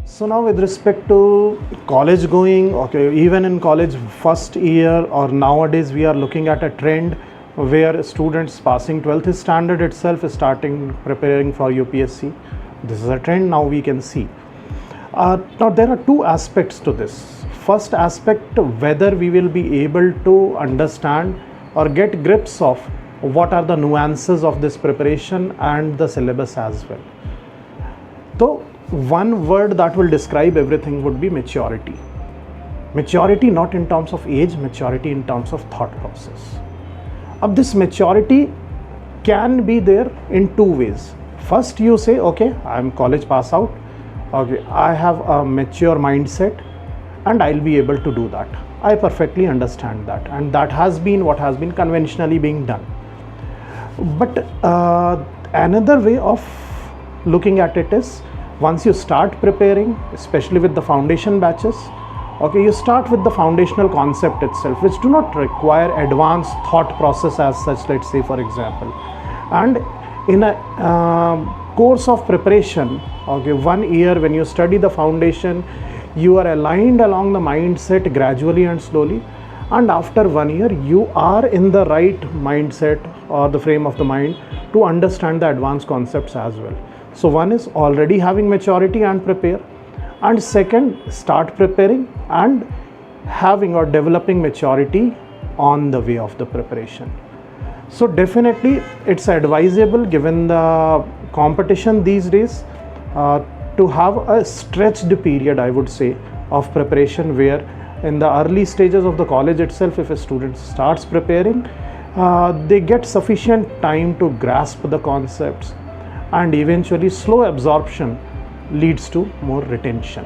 So now with respect to college going, okay, even in college first year or nowadays we are looking at a trend where students passing 12th standard itself is starting preparing for UPSC. This is a trend now we can see. Now there are two aspects to this. First aspect, whether we will be able to understand or get grips of what are the nuances of this preparation and the syllabus as well. So one word that will describe everything would be maturity. Maturity not in terms of age, maturity in terms of thought process. This maturity can be there in two ways. First you say, okay, I am college pass out, okay, I have a mature mindset and I'll be able to do that. I perfectly understand that, and that has been what has been conventionally being done. But another way of looking at it is, once you start preparing, especially with the foundation batches, okay, you start with the foundational concept itself, which do not require advanced thought process as such, let's say for example. And in a course of preparation, okay, 1 year when you study the foundation, you are aligned along the mindset gradually and slowly, and after 1 year you are in the right mindset or the frame of the mind to understand the advanced concepts as well. So one is already having maturity and prepare, and second, start preparing and having or developing maturity on the way of the preparation. So definitely it's advisable, given the competition these days, to have a stretched period, I would say, of preparation, where in the early stages of the college itself, if a student starts preparing, they get sufficient time to grasp the concepts, and eventually slow absorption leads to more retention.